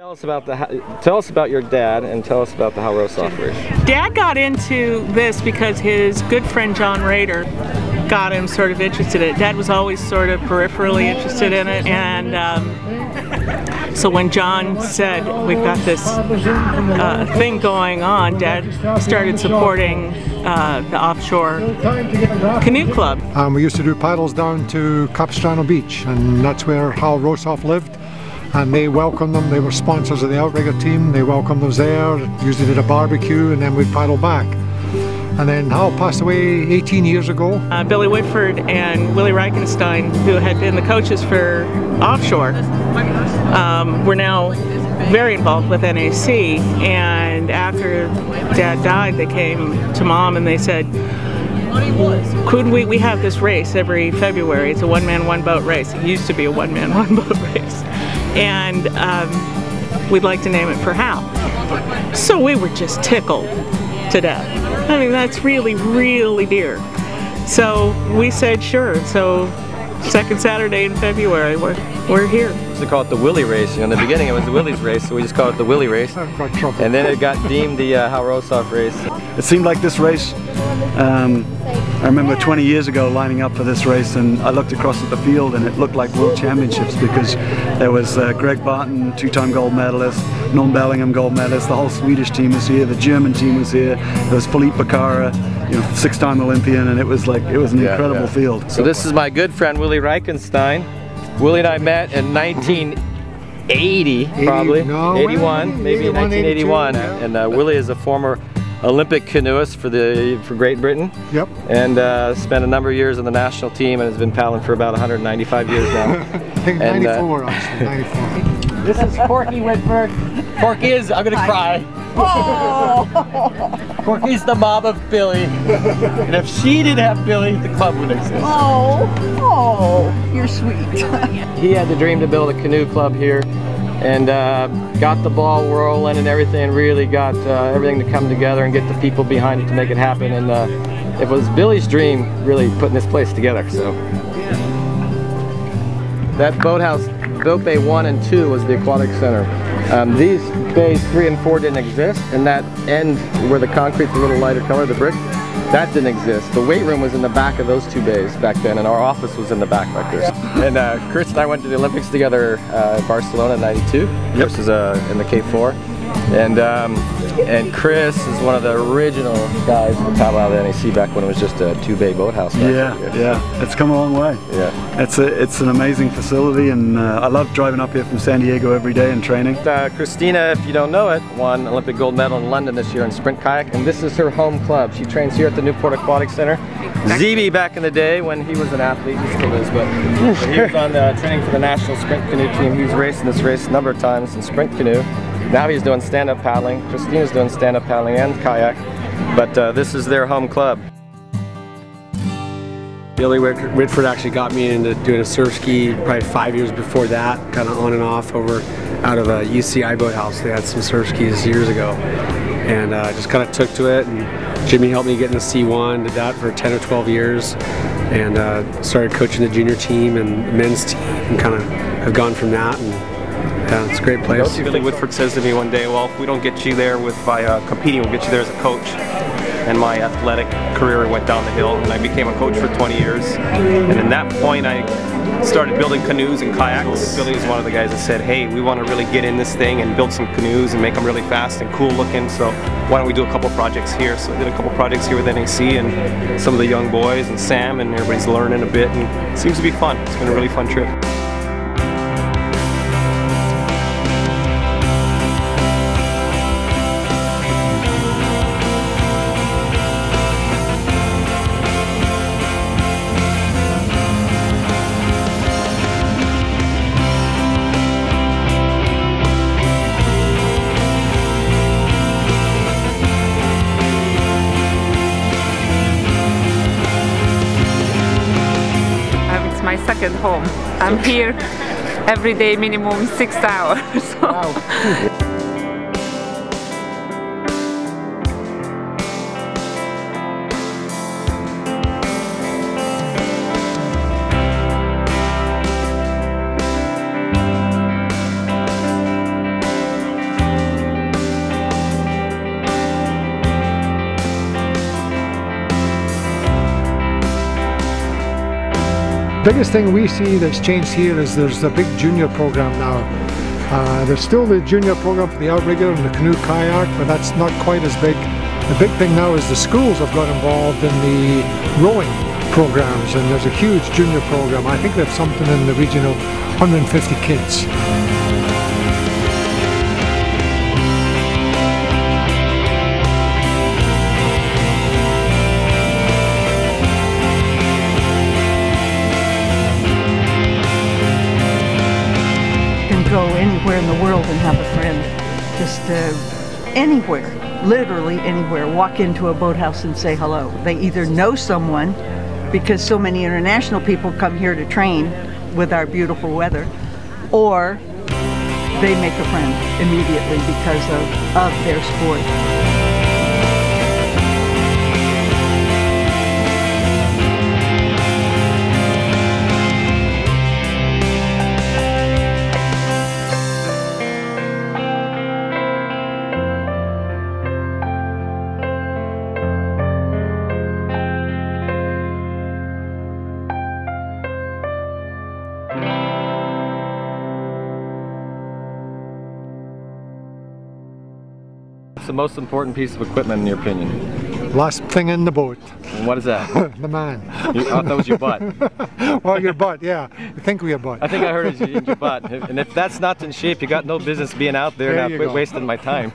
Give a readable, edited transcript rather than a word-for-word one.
Tell us about your dad, and tell us about the Hal Rosoff race. Dad got into this because his good friend John Rader got him sort of interested in it. Dad was always sort of peripherally interested in it, and so when John said, we've got this thing going on, Dad started supporting the offshore canoe club. We used to do paddles down to Capistrano Beach, and that's where Hal Rosoff lived. And they welcomed them. They were sponsors of the outrigger team. They welcomed us there, usually did a barbecue, and then we'd paddle back. And then Hal passed away 18 years ago. Billy Whitford and Willie Reichenstein, who had been the coaches for offshore, were now very involved with NAC. And after Dad died, they came to Mom and they said, couldn't we have this race every February? It's a one-man, one-boat race. It used to be a one-man, one-boat race. And we'd like to name it for Hal. So we were just tickled to death. I mean, that's really, really dear. So we said sure. So second Saturday in February, we're here. We used to call it the Willie race. You know, in the beginning it was the Willie's race, so we just called it the Willie race. And then it got deemed the Hal Rosoff race. It seemed like this race, I remember 20 years ago lining up for this race, and I looked across at the field and it looked like World Championships, because there was Greg Barton, two-time gold medalist, Norm Bellingham gold medalist, the whole Swedish team was here, the German team was here, there was Philippe Bacara, you know, six-time Olympian, and it was like, it was an incredible field. So this is my good friend Willie Reichenstein. Willie and I met in 1980, probably, 81, maybe 1981, and Willie is a former Olympic canoeist for Great Britain. Yep. And spent a number of years on the national team, and has been paddling for about 195 years now. I think 94, actually, 94. This is Corky Whitford. Corky is, I'm gonna cry. Oh! Corky's the mom of Billy. And if she didn't have Billy, the club wouldn't exist. Oh, you're sweet. He had the dream to build a canoe club here, and got the ball rolling and everything, really got everything to come together and get the people behind it to make it happen. And it was Billy's dream, really putting this place together. So that boathouse, boat bay 1 and 2 was the aquatic center. These bays 3 and 4 didn't exist, and that end where the concrete's a little lighter color, the brick, that didn't exist. The weight room was in the back of those 2 bays back then, and our office was in the back there. And Chris and I went to the Olympics together in Barcelona in '92. Chris is in the K4. And Chris is one of the original guys who paddled out of the NAC back when it was just a 2-bay boathouse. Yeah, it's come a long way. Yeah, it's an amazing facility, and I love driving up here from San Diego every day and training. Christina, if you don't know it, won Olympic gold medal in London this year in sprint kayak, and this is her home club. She trains here at the Newport Aquatic Center. ZB back in the day when he was an athlete, he still is, but he was on training for the national sprint canoe team. He was racing this race a number of times in sprint canoe. Now he's doing stand-up paddling. Christina's doing stand-up paddling and kayak, but this is their home club. Billy Whitford actually got me into doing a surf ski probably 5 years before that, kind of on and off over out of a UCI boathouse. They had some surf skis years ago, and just kind of took to it. And Jimmy helped me get into C1, did that for 10 or 12 years, and started coaching the junior team and men's team, and kind of have gone from that. And yeah, it's a great place. Billy Whitford says to me one day, well, if we don't get you there by competing, we'll get you there as a coach. And my athletic career went down the hill, and I became a coach for 20 years. And at that point, I started building canoes and kayaks. Billy was one of the guys that said, hey, we want to really get in this thing and build some canoes and make them really fast and cool looking, so why don't we do a couple projects here? So I did a couple projects here with NAC and some of the young boys and Sam, and everybody's learning a bit, and it seems to be fun. It's been a really fun trip. My second home. I'm here every day, minimum 6 hours. Wow. Biggest thing we see that's changed here is there's a big junior program now. There's still the junior program for the outrigger and the canoe kayak, but that's not quite as big. The big thing now is the schools have got involved in the rowing programs, and there's a huge junior program. I think they have something in the region of 150 kids. Go anywhere in the world and have a friend. Just anywhere, literally anywhere. Walk into a boathouse and say hello. They either know someone, because so many international people come here to train with our beautiful weather, or they make a friend immediately because of their sport. What's the most important piece of equipment in your opinion? Last thing in the boat. And what is that? The man. I thought that was your butt. Well, your butt, yeah. You think we have butt. I think I heard it's your butt. And if that's not in shape, you got no business being out there. Now quit wasting my time.